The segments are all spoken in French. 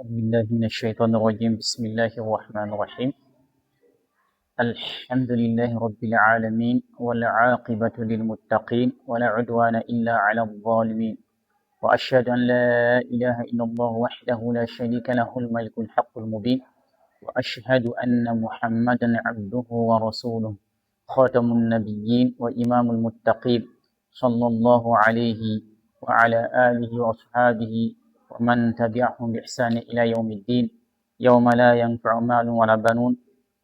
أعوذ بالله من الشيطان الرجيم بسم الله الرحمن الرحيم الحمد لله رب العالمين والعاقبة للمتقين ولا عدوان إلا على الظالمين وأشهد أن لا إله إلا الله وحده لا شريك له الملك الحق المبين وأشهد أن محمدا عبده ورسوله خاتم النبيين وإمام المتقين صلى الله عليه وعلى آله وأصحابه ومن تبعهم بإحسان إلى يوم الدين يوم لا ينفع مال ولا بنون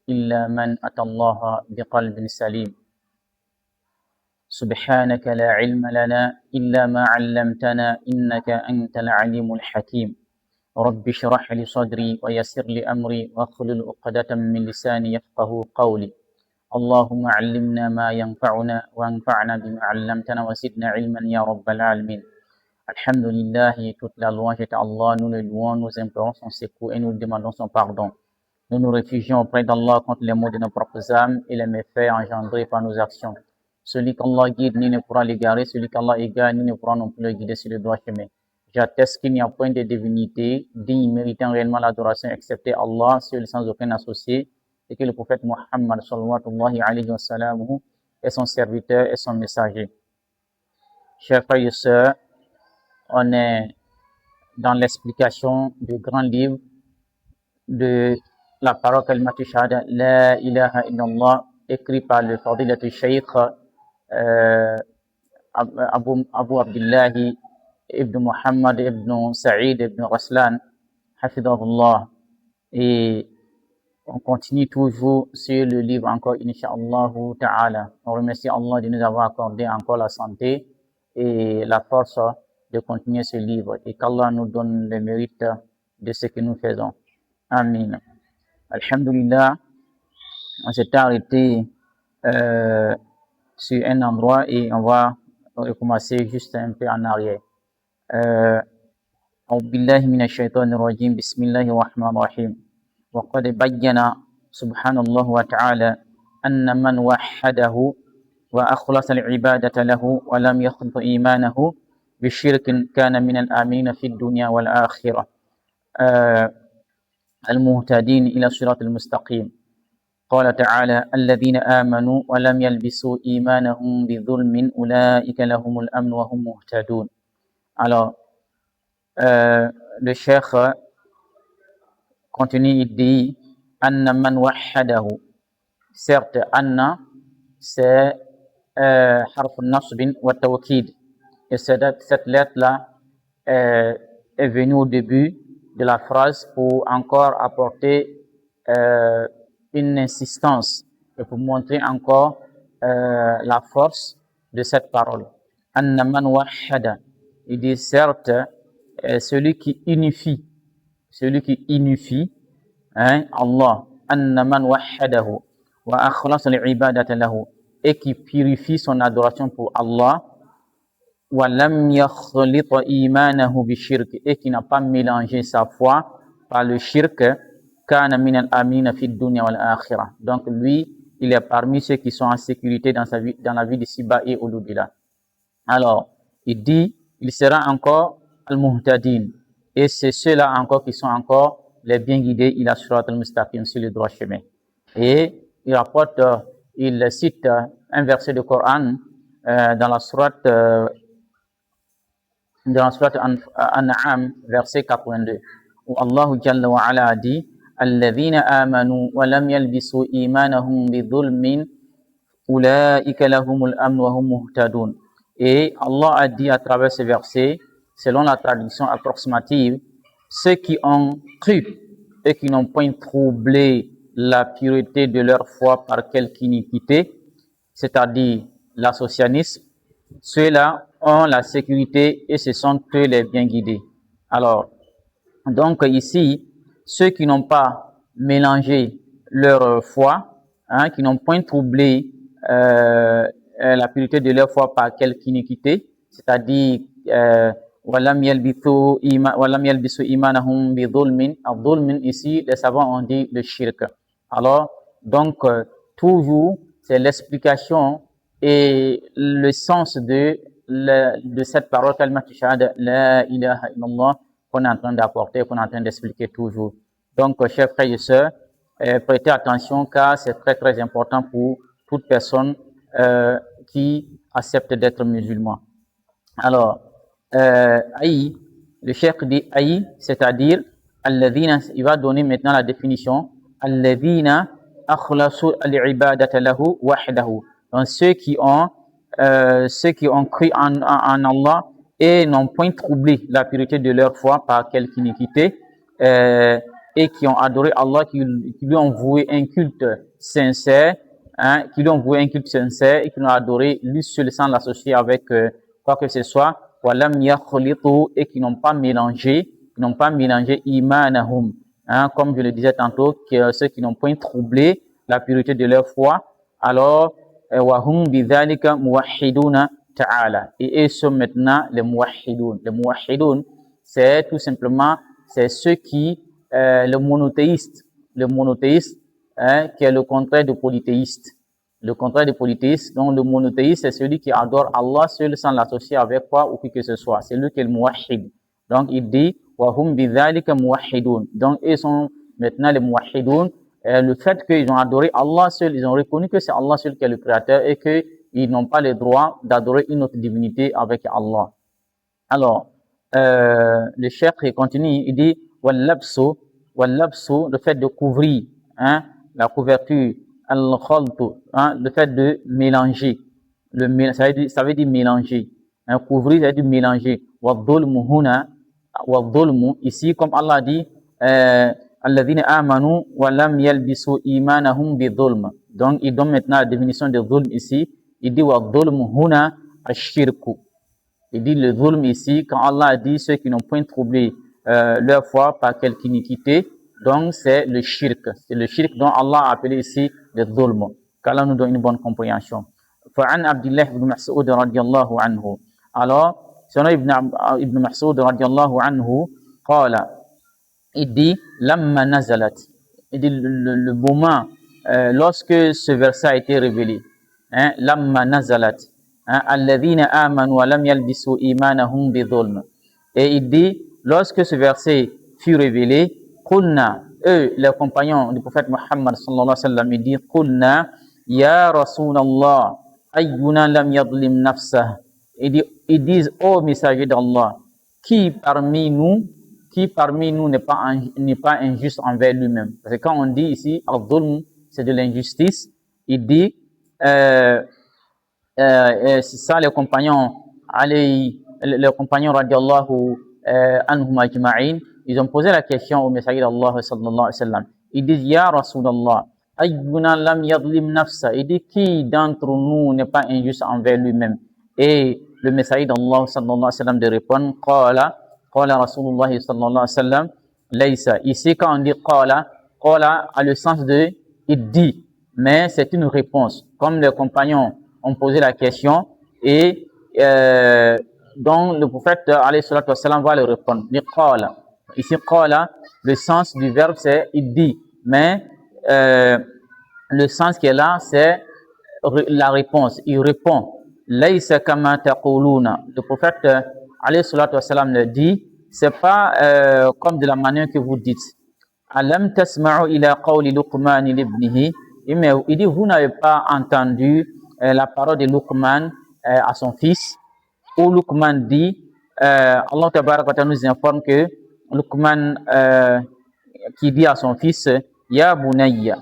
إلا من أتى الله بقلب سليم سبحانك لا علم لنا إلا ما علمتنا إنك أنت العليم الحكيم رب اشرح لي صدري ويسر لي أمري واحلل عقدة من لساني يفقه قولي اللهم علمنا ما ينفعنا وانفعنا بما علمتنا وزدنا علما يا رب العالمين. Alhamdulillah, toute la louange est à Allah, nous le louons, nous implorons son secours et nous demandons son pardon. Nous nous réfugions auprès d'Allah contre les maux de nos propres âmes et les méfaits engendrés par nos actions. Celui qu'Allah guide, ni ne pourra l'égarer, celui qu'Allah égare, ni ne pourra non plus le guider sur le droit chemin. J'atteste qu'il n'y a point de divinité digne méritant réellement l'adoration excepté Allah, seul sans aucun associé, et que le prophète Muhammad sallallahu alayhi wa sallam est son serviteur et son messager. Chers frères et sœurs, on est dans l'explication du grand livre de la parole Kalimatu Shahada, La ilaha illallah, écrit par le Fadilat al-Shaykh Abu Abdillahi ibn Muhammad ibn Sa'id ibn Raslan, Hafidahullah. Et on continue toujours sur le livre encore, Inch'Allah Ta'ala. On remercie Allah de nous avoir accordé encore la santé et la force de continuer ce livre et qu'Allah nous donne le mérite de ce que nous faisons. Amin. Alhamdulillah, on s'est arrêté sur un endroit et on va recommencer juste un peu en arrière. أعوذ بالله من الشيطان الرجيم بسم الله الرحمن الرحيم وقد بين سبحان الله وتعالى أن من وحده وأخلص العبادة له ولم يخلط إيمانه بالشرك كان من الآمنين في الدنيا والآخرة المهتدين إلى الصراط المستقيم. قال تعالى الذين آمنوا ولم يلبسوا إيمانهم بظلم أولئك لهم الأمن وهم مهتدون. Alors, le cheikh continue, il dit Anna man wahadahu. Certes, Anna, c'est harf nasbin wa tawkid. Et cette lettre-là est venue au début de la phrase pour encore apporter une insistance et pour montrer encore la force de cette parole. Anna man wahada. Il dit certes, celui qui unifie, hein, Allah, anna man wahadahu wa akhlasa al-ibadata lahu, et qui purifie son adoration pour Allah, wa lam yakhlit imanahu bi shirk, et qui n'a pas mélangé sa foi par le shirk, kana min al-amina fi dunya wal akhirah. Donc lui, il est parmi ceux qui sont en sécurité dans sa vie, dans la vie d'ici-bas et au-delà. Alors, il dit, il sera encore al-muhtadin, et c'est ceux-là encore qui sont encore les bien guidés, il a surat al-mustaqim, sur le droit chemin. Et il rapporte, il cite un verset du Coran dans la surat An'am, verset 82, où Allah Jalla wa Ala dit Alladhina amanu wa lam yalbisu imanahum bi dhulmin ulaika lahumul amn wa hum muhtadun. Et Allah a dit à travers ce verset, selon la traduction approximative, ceux qui ont cru et qui n'ont point troublé la pureté de leur foi par quelque iniquité, c'est-à-dire l'associanisme, ceux-là ont la sécurité et ce sont eux les bien guidés. Alors, donc ici, ceux qui n'ont pas mélangé leur foi, hein, qui n'ont point troublé la pureté de leur foi par quelque iniquité, c'est-à-dire walam yalbisu imanahum bi dhulmin. Dhulmin ici, les savants ont dit le shirk. Alors, donc, toujours, c'est l'explication et le sens de cette parole Kalimatu Shahada, La ilaha illallah, qu'on est en train d'apporter, qu'on est en train d'expliquer toujours. Donc, chers frères et sœurs, prêtez attention car c'est très très important pour toute personne qui accepte d'être musulman. Alors, aïe, le cheikh dit aïe, c'est-à-dire alladhina, il va donner maintenant la définition, alladhina akhlasu al-ibadata lahu wahdahu. Donc ceux qui ont cru en Allah et n'ont point troublé la pureté de leur foi par quelque iniquité, et qui ont adoré Allah, qui lui ont voué un culte sincère, qui lui ont voué un culte sincère et qui l'ont adoré lui seul sans l'associer avec quoi que ce soit, walam yakhlitu, et qui n'ont pas mélangé imanahum, comme je le disais tantôt, ceux qui n'ont point troublé la pureté de leur foi, alors wahum bidhalika muwahhiduna ta'ala, et eux sont maintenant les muwahhidun. Les muwahhidun, c'est tout simplement ceux qui le monothéiste, qui est le contraire de polythéiste. Le contraire de polythéiste, donc le monothéiste, c'est celui qui adore Allah seul sans l'associer avec quoi ou qui que ce soit. C'est lui qui est le muwahhid. Donc il dit wahum bidhalika muwahhidun. Donc ils sont maintenant les muwahhidun. Le fait qu'ils ont adoré Allah seul, ils ont reconnu que c'est Allah seul qui est le créateur et qu'ils n'ont pas le droit d'adorer une autre divinité avec Allah. Alors, le cheikh continue, il dit wal-labsu, le fait de couvrir, la couverture, al-khaltu, le fait de mélanger, ça veut dire mélanger, couvrir, ça veut dire mélanger, wal-dhulmu huna, wal-dhulmu, ici comme Allah dit, alladhina amanu wa lam yalbisu imanahum bi-dhulm. Donc il donne maintenant la définition de dhulm ici, il dit wal-dhulmu huna ash-shirku. Il dit le dhulm ici, quand Allah a dit ceux qui n'ont point troublé leur foi par quelque iniquité, donc c'est le shirk. C'est le shirk dont Allah a appelé ici le dhulm. Qu'Allah nous donne une bonne compréhension. Fa'an Abdullah ibn Mas'ud radiyallahu anhu. Alors, selon Ibn Mas'ud radiyallahu anhu, qala, il dit, lamma nazalat. Il dit le moment, lorsque ce verset a été révélé, lamma nazalat. Alladhina amanu wa lam yalbisu imanahum bidhulm. Et il dit, lorsque ce verset fut révélé, qulna, eux, les compagnons du prophète Muhammad sallallahu alayhi wa sallam, ils disent, qulna, ya Rasulallah, ayyuna lam yadlim nafsah. Ils disent, ô messager d'Allah, qui parmi nous n'est pas injuste envers lui-même. Parce que quand on dit ici, al-dhulm, c'est de l'injustice, il dit, c'est ça les compagnons radiallahu anhum ajma'in, ils ont posé la question au messager d'Allah sallallahu alayhi wa sallam. Ils disent ya Rasulallah, ayyuna lam yadlim nafsa. Il dit qui d'entre nous n'est pas injuste envers lui-même. Et le messager d'Allah sallallahu alayhi wa sallam de répondre qala Rasulullah sallallahu alayhi wa sallam laysa. Ici quand on dit qala a le sens de il dit, mais c'est une réponse. Comme les compagnons ont posé la question et donc le prophète alayhi salatu wassalam va le répondre. Il dit qala. Ici qala, le sens du verbe c'est il dit, mais le sens qui est là c'est la réponse. Il répond. Laysa kama taquluna. Le prophète alayhi salatu wassalam le dit, c'est pas comme de la manière que vous dites. Alam tasma'u ila qawli Luqman libnihi. Il dit vous n'avez pas entendu la parole de Luqman à son fils, où Luqman dit, Allah tabaraka wa ta'ala nous informe que Luqman qui dit à son fils, ya bunayya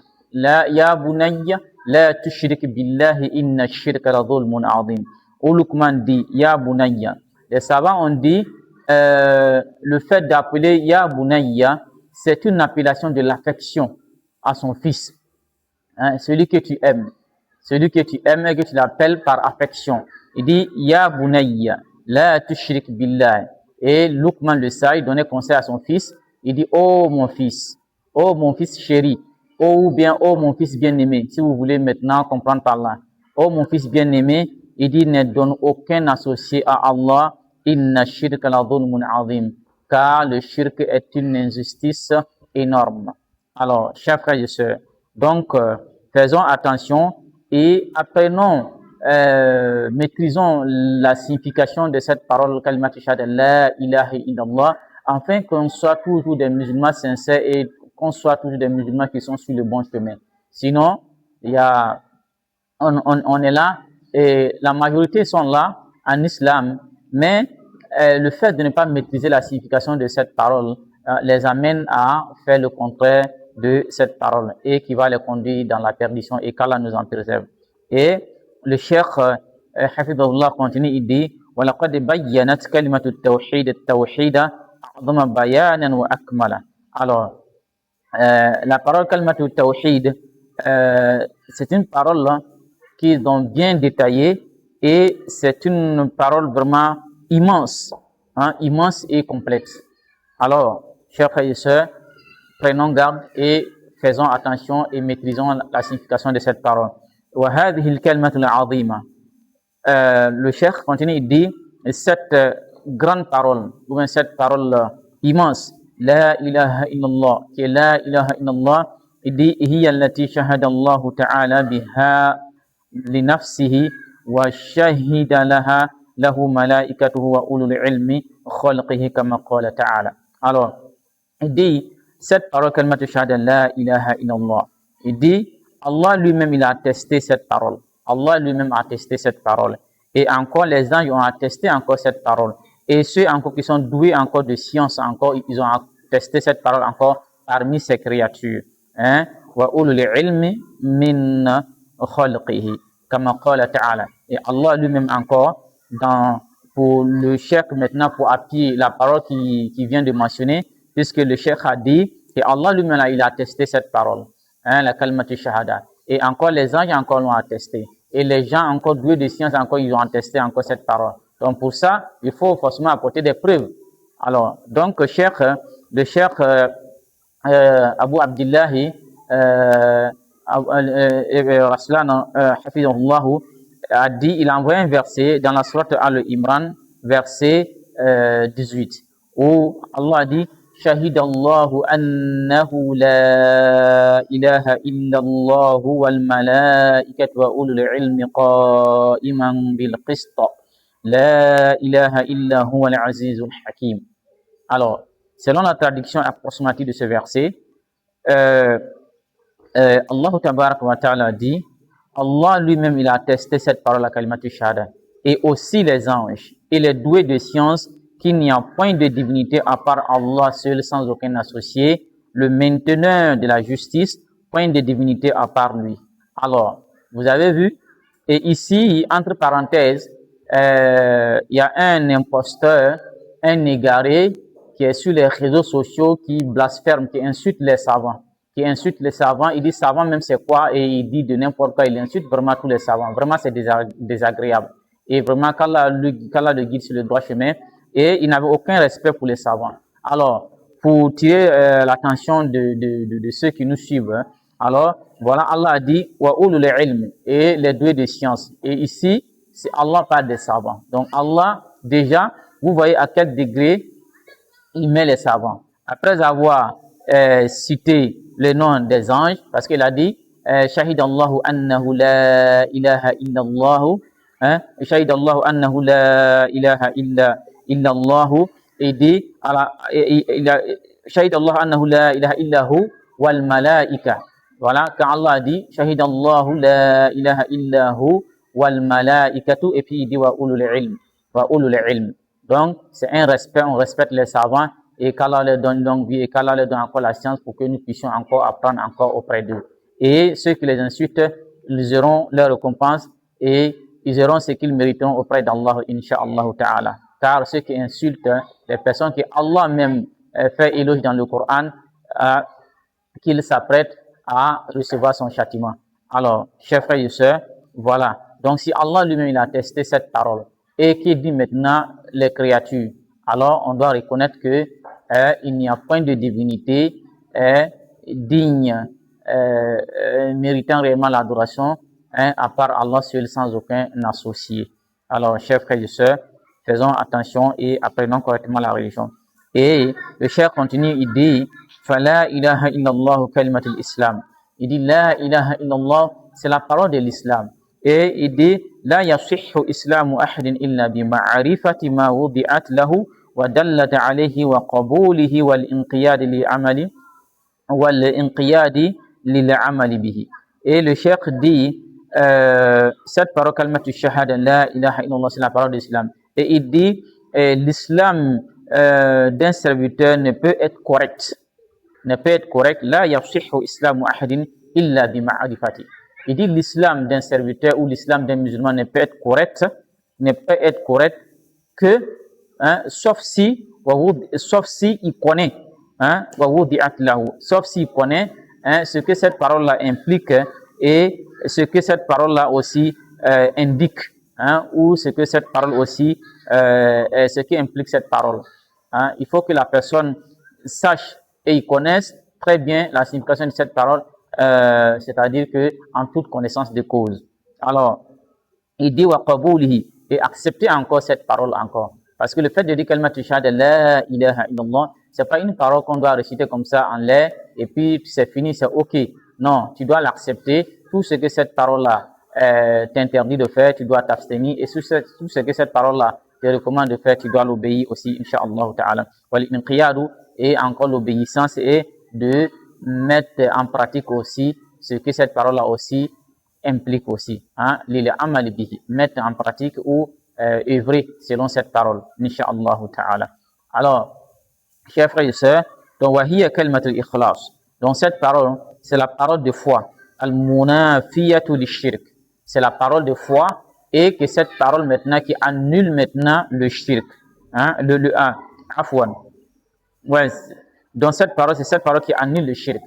la tushrik billahi inna shirka la dhulmun azim. Où Luqman dit ya bunayya. Les savants ont dit le fait d'appeler ya bunayya, c'est une appellation de l'affection à son fils, celui que tu aimes et que tu l'appelles par affection. Il dit ya bunayya la tushrik billah. Et Luqman le sage donnait conseil à son fils. Il dit oh mon fils chéri, ou bien oh mon fils bien-aimé, si vous voulez maintenant comprendre par là. Oh mon fils bien-aimé, il dit ne donne aucun associé à Allah. Inna shirka la dhulmun azim. Car le shirk est une injustice énorme. Alors, chers frères et sœurs, donc faisons attention et apprenons, maîtrisons la signification de cette parole kalimat shahada la ilaha illallah afin qu'on soit toujours des musulmans sincères et qu'on soit toujours des musulmans qui sont sur le bon chemin. Sinon, on est là et la majorité sont là en islam, mais le fait de ne pas maîtriser la signification de cette parole les amène à faire le contraire de cette parole et qui va les conduire dans la perdition et qu'Allah nous en préserve. Et le cheikh Hafidhullah continue, il dit وَلَقَدْ بَيَّنَتْ كَلِمَةُ التَّوْحِيدِ التَّوْحِيدَ أَعْظَمَ بَيَانًا وَأَكْمَلًا. Alors, la parole Kalmatu Tawhid, c'est une parole qui est donc bien détaillée et c'est une parole vraiment immense, immense et complète. Alors, chers frères et sœurs, prenons garde et faisons attention et maîtrisons la signification de cette parole. وهذه الكلمة العظيمة. Le cheikh continue, il dit cette grande parole, ou bien cette parole immense, La ilaha illallah, qui est La ilaha illallah, il dit هي التي شهد الله تعالى بها لنفسه وشهد لها له ملائكته وأولو العلم خلقه كما قال تعالى. Alors, il dit cette parole kalmatu shahada La ilaha illallah, il dit Allah lui-même il a attesté cette parole. Allah lui-même a attesté cette parole. Et encore, les anges ont attesté encore cette parole. Et ceux encore qui sont doués encore de science, encore, ils ont attesté cette parole encore parmi ces créatures. Wa ulul ilmi min khalqihi, kama qala ta'ala. Et Allah lui-même encore, pour le cheikh maintenant, pour appuyer la parole qui vient de mentionner, puisque le cheikh a dit, et Allah lui-même il a attesté cette parole. La kalmatu shahada. Et encore les anges encore l'ont attesté. Et les gens encore doués de science encore ils ont attesté encore cette parole. Donc pour ça, il faut forcément apporter des preuves. Alors, donc le cheikh Abu Abdillahi Raslan Hafidhullah a dit, il a envoyé un verset dans la sourate Al-Imran, verset 18, où Allah a dit شهد الله أنه لا إله إلا الله والملائكة وأولو العلم قائما بالقسط لا إله إلا هو العزيز الحكيم. Alors, selon la traduction approximative de ce verset, Allah Tabarak wa Ta'ala dit, Allah lui-même il a attesté cette parole à kalimatu shahada, et aussi les anges et les doués de science qu'il n'y a point de divinité à part Allah seul sans aucun associé, le mainteneur de la justice, point de divinité à part lui. Alors, vous avez vu, et ici, entre parenthèses, il y a un imposteur, un égaré qui est sur les réseaux sociaux, qui blasphème, qui insulte les savants. Il dit savants même c'est quoi, et il dit de n'importe quoi, il insulte vraiment tous les savants. Vraiment c'est désagréable. Et vraiment qu'Allah le guide sur le droit chemin, et il n'avait aucun respect pour les savants. Alors, pour tirer l'attention de ceux qui nous suivent, alors voilà, Allah a dit wa ulul ilm, et les doués de science. Et ici, c'est Allah parle des savants. Donc Allah, déjà, vous voyez à quel degré il met les savants. Après avoir cité le nom des anges, parce qu'il a dit Shahidallahu annahu la ilaha illallahu, Shahidallahu annahu la ilaha illallahu, et dit Shahidallahu annahu la ilaha illahu wal malaika. Voilà, quand Allah a dit Shahidallahu la ilaha illahu wal malaikatu, et puis il dit wa ulul ilm. Donc c'est un respect, on respecte les savants, et qu'Allah leur donne longue vie, et qu'Allah leur donne encore la science pour que nous puissions encore apprendre encore auprès d'eux. Et ceux qui les insultent, ils auront leur récompense et ils auront ce qu'ils mériteront auprès d'Allah, insha'Allah ta'ala. Car ceux qui insultent les personnes que Allah même fait éloge dans le Coran, qu'ils s'apprêtent à recevoir son châtiment. Alors, chers frères et sœurs, voilà. Donc si Allah lui-même il a testé cette parole et qu'il dit maintenant les créatures, alors on doit reconnaître que il n'y a point de divinité digne, méritant réellement l'adoration, à part Allah seul sans aucun associé. Alors, chers frères et sœurs, faisons attention et apprenons correctement la religion. Et le cheikh continue, il dit فَلَا إِلَهَ إِلَّا اللَّهُ كَلِمَةُ الْإِسْلَامِ. Il dit La ilaha illallah, c'est la parole de l'islam. Et il dit La yasihhu islamu ahadin illa bima'arifati ma wudi'at lahu ودلت عليه وقبوله والانقياد للعمل به. Et le cheikh dit, cette parole kalmatu shahada la ilaha illallah, c'est la parole de l'islam. Et il dit, l'islam d'un serviteur ne peut être correct. La yasihhu islamu ahadin illa bi ma'rifati. Il dit l'islam d'un serviteur ou l'islam d'un musulman ne peut être correct que sauf si il connaît sauf s'il connaît ce que cette parole-là implique et ce que cette parole-là aussi indique, ou ce que cette parole aussi ce qui implique cette parole. Il faut que la personne sache et il connaisse très bien la signification de cette parole, c'est-à-dire que en toute connaissance de cause. Alors, il dit wa qabulihi, et accepter encore cette parole encore. Parce que le fait de dire kalmatu shahada la ilaha illallah, c'est pas une parole qu'on doit réciter comme ça en l'air et puis c'est fini, c'est ok. Non, tu dois l'accepter. Tout ce que cette parole-là t'interdit de faire, tu dois t'abstenir. Et tout ce que cette parole-là te recommande de faire, tu dois l'obéir aussi, incha'Allah ta'ala. Et encore l'obéissance et de mettre en pratique aussi ce que cette parole-là aussi implique aussi. Mettre en pratique ou œuvrer selon cette parole, incha'Allah ta'ala. Alors, chers frères et sœurs, donc wahiya kalmatul ikhlas. Donc cette parole, c'est la parole de foi. Al-munafiyatu lishirk. C'est la parole de foi et que cette parole maintenant qui annule maintenant le shirk. Afwan. Ouais. Donc cette parole, c'est cette parole qui annule le shirk.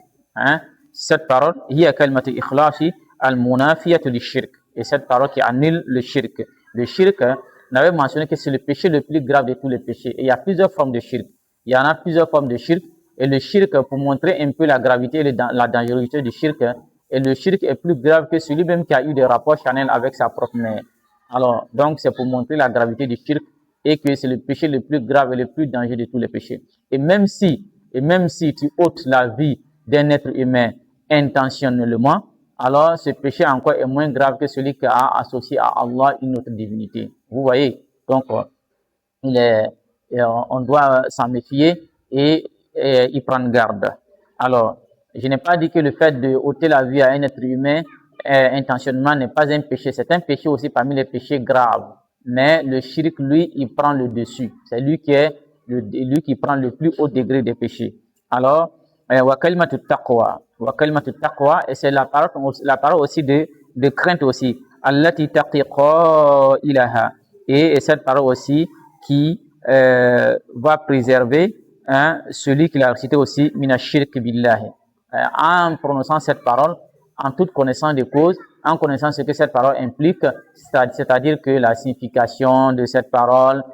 Cette parole, hiya kalmatul ikhlasi al-munafiyatu lishirk. Et cette parole qui annule le shirk. Le shirk, on avait mentionné que c'est le péché le plus grave de tous les péchés. Et il y a plusieurs formes de shirk. Il y en a plusieurs formes de shirk. Et le shirk, pour montrer un peu la gravité et la dangerosité du shirk, et le shirk est plus grave que celui même qui a eu des rapports charnels avec sa propre mère. Alors, donc c'est pour montrer la gravité du shirk et que c'est le péché le plus grave et le plus dangereux de tous les péchés. Et même si tu ôtes la vie d'un être humain intentionnellement, alors ce péché encore est moins grave que celui qui a associé à Allah une autre divinité. Vous voyez, donc on doit s'en méfier et y prendre garde. Alors, je n'ai pas dit que le fait de ôter la vie à un être humain intentionnellement n'est pas un péché. C'est un péché aussi parmi les péchés graves. Mais le shirk, lui, il prend le dessus. C'est lui qui prend le plus haut degré des péchés. Alors, wa kalimatu taqwa. Wa kalimatu taqwa, et c'est la parole aussi de crainte aussi. Allati taqiqa ilaha. Et cette parole aussi qui va préserver celui qui l'a cité aussi, mina shirk billahi. En prononçant cette parole, en toute connaissance de cause, en connaissant ce que cette parole implique, c'est-à-dire que la signification de cette parole,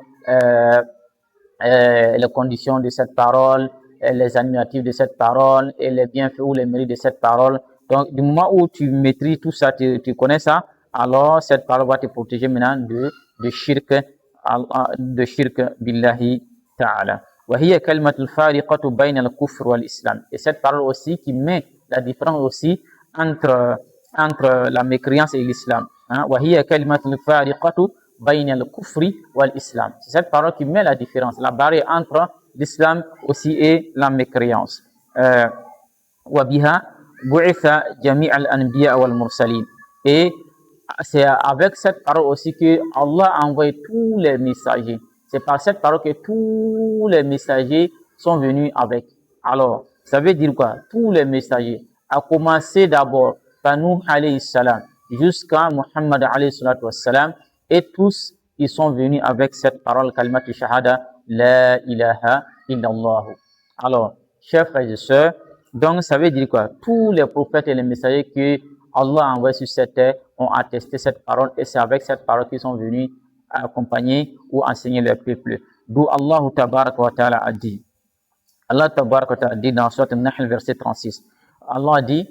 les conditions de cette parole, les animatifs de cette parole et les bienfaits ou les mérites de cette parole. Donc, du moment où tu maîtrises tout ça, tu connais ça, alors cette parole va te protéger maintenant de shirk billahi ta'ala. وهي كلمة الفارقة بين الكفر والإسلام. Et cette parole aussi qui met la différence aussi entre la mécréance et l'islam. وهي كلمة الفارقة بين الكفر والإسلام. C'est cette parole qui met la différence, la barrière entre l'islam aussi et la mécréance. وبها بعث جميع الأنبياء والمرسلين. Et c'est avec cette parole aussi que Allah a envoyé tous les messagers. C'est par cette parole que tous les messagers sont venus avec. Alors, ça veut dire quoi? Tous les messagers, à commencer d'abord par Nuh alayhi salam jusqu'à Muhammad alayhi salatu wassalam, et tous ils sont venus avec cette parole kalimatu shahada la ilaha illallah. Alors, chers frères et sœurs, donc ça veut dire quoi? Tous les prophètes et les messagers que Allah a envoyés sur cette terre ont attesté cette parole, et c'est avec cette parole qu'ils sont venus accompagner ou enseigner le peuple. D'où Allah tabaraka wa ta'ala a dit. Allah tabaraka wa ta'ala a dit dans Surat An-Nahl verset 36. Allah a dit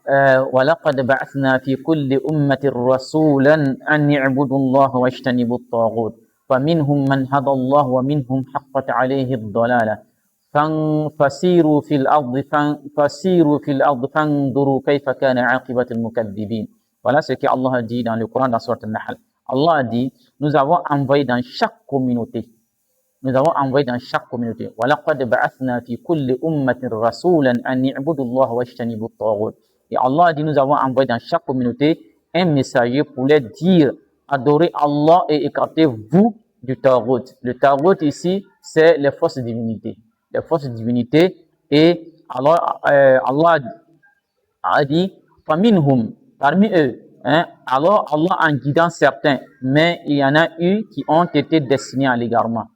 وَلَقَدْ بَعَثْنَا فِي كُلِّ أُمَّةٍ رَسُولًا أَنْ يَعْبُدُوا اللَّهَ وَاجْتَنِبُوا الطَّاغُوتَ فَمِنْهُمْ مَنْ هَدَى اللَّهُ وَمِنْهُمْ حَقَّتْ عَلَيْهِ الضَّلَالَةُ فَسِيرُوا فِي الْأَرْضِ فَانظُرُوا كَيْفَ كَانَ عَاقِبَةُ الْمُكَذِّبِينَ. Voilà ce qu'Allah a dit dans le Coran dans Surat An-Nahl. Allah a dit, nous avons envoyé dans chaque communauté nous avons envoyé dans chaque communauté. وَلَقَدْ بَعَثْنَا فِي كُلِّ أُمَّةٍ رَسُولًا أَنْ يَعْبُدُوا اللَّهَ وَاجْتَنِبُوا الطَّاغُوتَ. Et Allah dit, nous avons envoyé dans chaque communauté un messager pour leur dire, adorez Allah et écartez-vous du Taghut. Le Taghut ici, c'est les fausses divinités. Les fausses divinités. Et alors, Allah a dit, فَمِنْهُمْ, parmi eux, alors Allah en guidant certains, mais il y en a eu qui ont été destinés à l'égarement.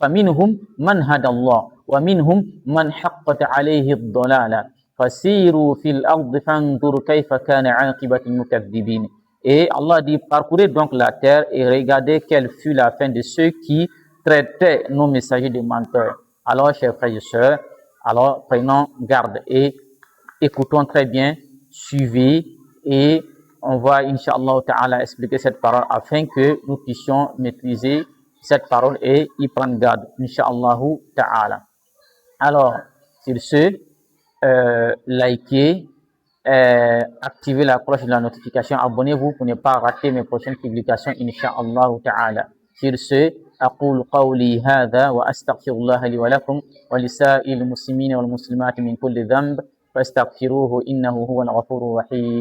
فَمِنْهُمْ مَنْ هَدَى اللَّهُ وَمِنْهُمْ مَنْ حَقَّتْ عَلَيْهِ الضَّلَالَةُ فَسِيرُوا فِي الْأَرْضِ فَانظُرُوا كَيْفَ كَانَ عَاقِبَةُ الْمُكَذِّبِينَ. Et Allah dit, parcourez donc la terre et regardez quelle fut la fin de ceux qui traitaient nos messagers de menteurs. Alors, chers frères et sœurs, alors prenons garde et écoutons très bien, suivez, et on va, Inch'Allah Ta'ala, expliquer cette parole afin que nous puissions maîtriser cette parole et y prendre garde, Inch'Allah Ta'ala. Alors, sur ce, likez, activez la cloche de la notification, abonnez-vous pour ne pas rater mes prochaines publications, Inch'Allah Ta'ala. Sur ce, أقول قولي هذا وأستغفر الله لي ولكم ولسائر المسلمين والمسلمات من كل ذنب فاستغفروه إنه هو الغفور الرحيم.